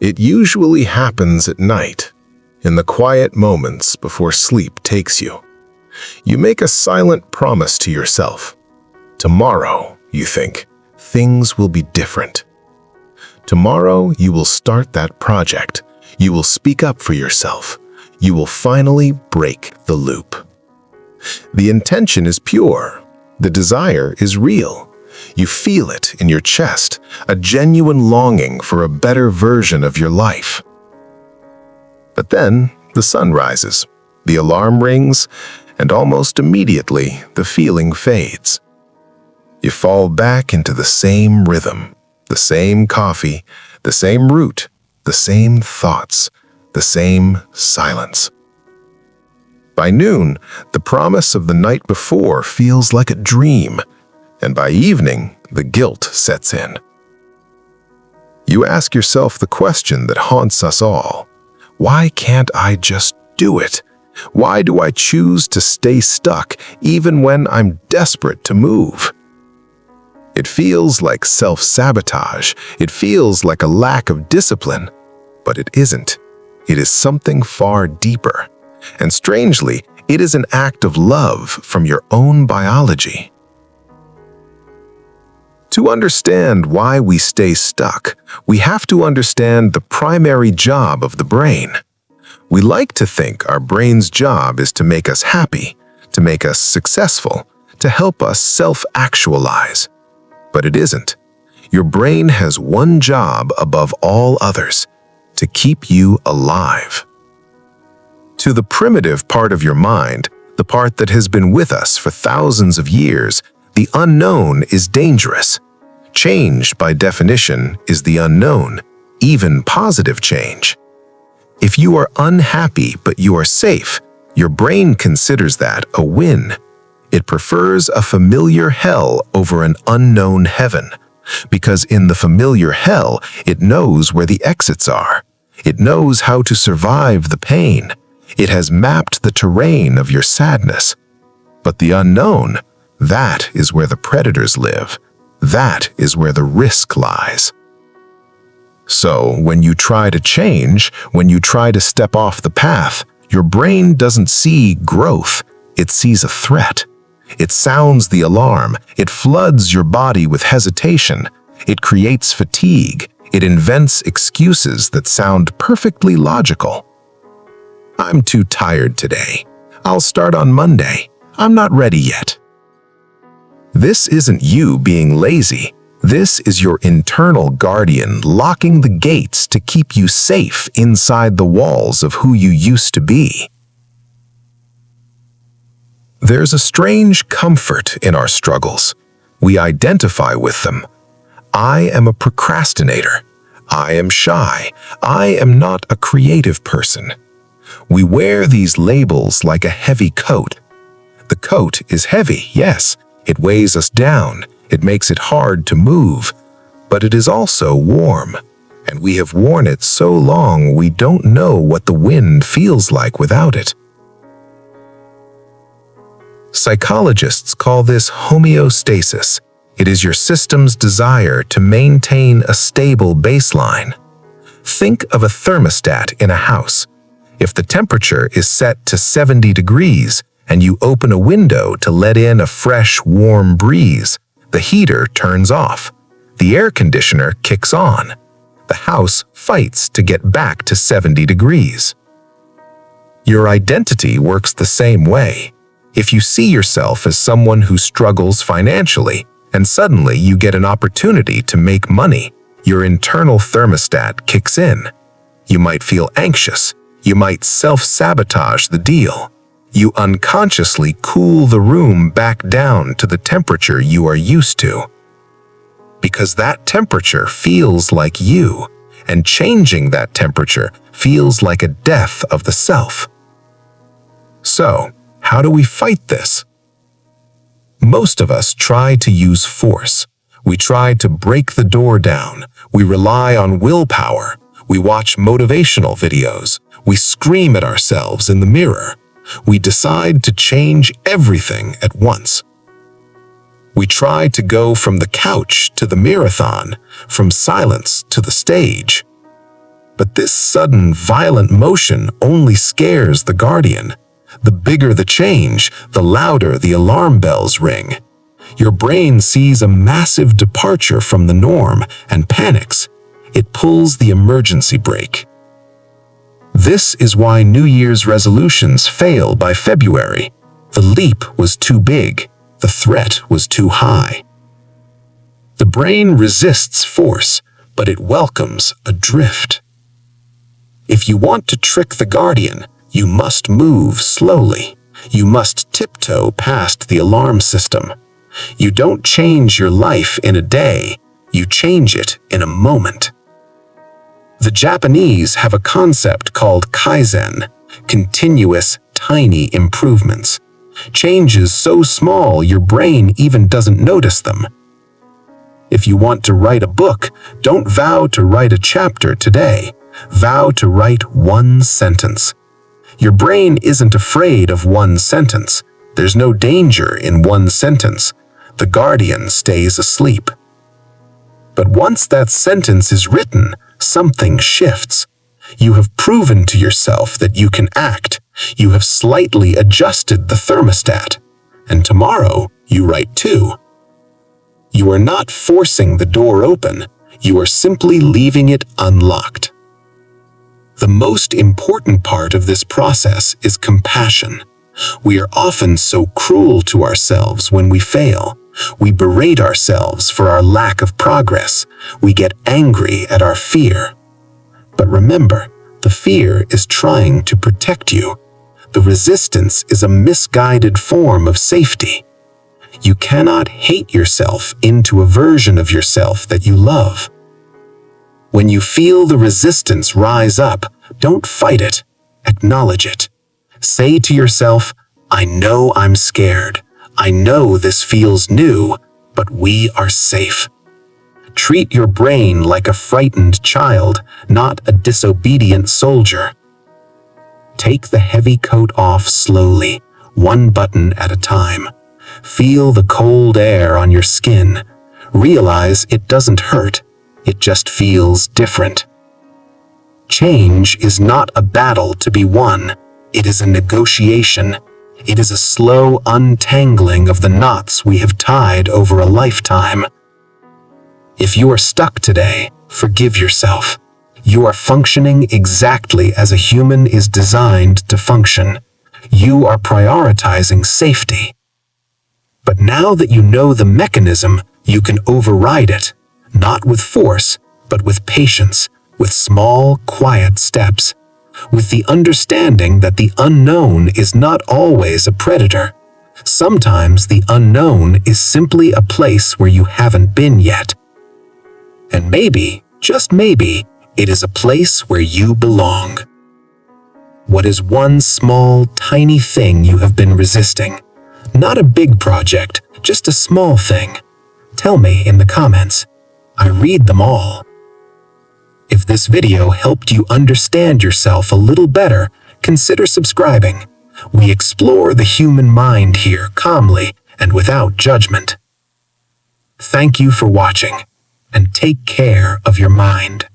It usually happens at night, in the quiet moments before sleep takes you. You make a silent promise to yourself. Tomorrow, you think, things will be different. Tomorrow, you will start that project. You will speak up for yourself. You will finally break the loop. The intention is pure. The desire is real. You feel it in your chest, a genuine longing for a better version of your life. But then the sun rises, the alarm rings, and almost immediately the feeling fades. You fall back into the same rhythm, the same coffee, the same route, the same thoughts, the same silence. By noon, the promise of the night before feels like a dream, and by evening, the guilt sets in. You ask yourself the question that haunts us all. Why can't I just do it? Why do I choose to stay stuck even when I'm desperate to move? It feels like self-sabotage. It feels like a lack of discipline. But it isn't. It is something far deeper. And strangely, it is an act of love from your own biology. To understand why we stay stuck, we have to understand the primary job of the brain. We like to think our brain's job is to make us happy, to make us successful, to help us self-actualize. But it isn't. Your brain has one job above all others: to keep you alive. To the primitive part of your mind, the part that has been with us for thousands of years, the unknown is dangerous. Change, by definition, is the unknown, even positive change. If you are unhappy but you are safe, your brain considers that a win. It prefers a familiar hell over an unknown heaven, because in the familiar hell, it knows where the exits are. It knows how to survive the pain. It has mapped the terrain of your sadness. But the unknown, that is where the predators live. That is where the risk lies. So, when you try to change, when you try to step off the path, your brain doesn't see growth, it sees a threat. It sounds the alarm, it floods your body with hesitation, it creates fatigue, it invents excuses that sound perfectly logical. I'm too tired today. I'll start on Monday. I'm not ready yet. This isn't you being lazy. This is your internal guardian locking the gates to keep you safe inside the walls of who you used to be. There's a strange comfort in our struggles. We identify with them. I am a procrastinator. I am shy. I am not a creative person. We wear these labels like a heavy coat. The coat is heavy, yes. It weighs us down. It makes it hard to move. But it is also warm. And we have worn it so long we don't know what the wind feels like without it. Psychologists call this homeostasis. It is your system's desire to maintain a stable baseline. Think of a thermostat in a house. If the temperature is set to 70 degrees and you open a window to let in a fresh, warm breeze, the heater turns off. The air conditioner kicks on. The house fights to get back to 70 degrees. Your identity works the same way. If you see yourself as someone who struggles financially, and suddenly you get an opportunity to make money, your internal thermostat kicks in. You might feel anxious. You might self-sabotage the deal. You unconsciously cool the room back down to the temperature you are used to. Because that temperature feels like you, and changing that temperature feels like a death of the self. So, how do we fight this? Most of us try to use force. We try to break the door down. We rely on willpower. We watch motivational videos. We scream at ourselves in the mirror. We decide to change everything at once. We try to go from the couch to the marathon, from silence to the stage. But this sudden, violent motion only scares the guardian. The bigger the change, the louder the alarm bells ring. Your brain sees a massive departure from the norm and panics. It pulls the emergency brake. This is why New Year's resolutions fail by February. The leap was too big. The threat was too high. The brain resists force, but it welcomes a drift. If you want to trick the guardian, you must move slowly. You must tiptoe past the alarm system. You don't change your life in a day, you change it in a moment. The Japanese have a concept called kaizen, continuous, tiny improvements. Changes so small your brain even doesn't notice them. If you want to write a book, don't vow to write a chapter today. Vow to write one sentence. Your brain isn't afraid of one sentence. There's no danger in one sentence. The guardian stays asleep. But once that sentence is written, something shifts. You have proven to yourself that you can act. You have slightly adjusted the thermostat. And tomorrow, you write two. You are not forcing the door open. You are simply leaving it unlocked. The most important part of this process is compassion. We are often so cruel to ourselves when we fail. We berate ourselves for our lack of progress. We get angry at our fear. But remember, the fear is trying to protect you. The resistance is a misguided form of safety. You cannot hate yourself into a version of yourself that you love. When you feel the resistance rise up, don't fight it. Acknowledge it. Say to yourself, I know I'm scared. I know this feels new, but we are safe. Treat your brain like a frightened child, not a disobedient soldier. Take the heavy coat off slowly, one button at a time. Feel the cold air on your skin. Realize it doesn't hurt. It just feels different. Change is not a battle to be won. It is a negotiation. It is a slow untangling of the knots we have tied over a lifetime. If you are stuck today, forgive yourself. You are functioning exactly as a human is designed to function. You are prioritizing safety. But now that you know the mechanism, you can override it, not with force, but with patience, with small, quiet steps, with the understanding that the unknown is not always a predator. Sometimes the unknown is simply a place where you haven't been yet. And maybe, just maybe, it is a place where you belong. What is one small, tiny thing you have been resisting? Not a big project, just a small thing. Tell me in the comments. I read them all. If this video helped you understand yourself a little better, consider subscribing. We explore the human mind here calmly and without judgment. Thank you for watching, and take care of your mind.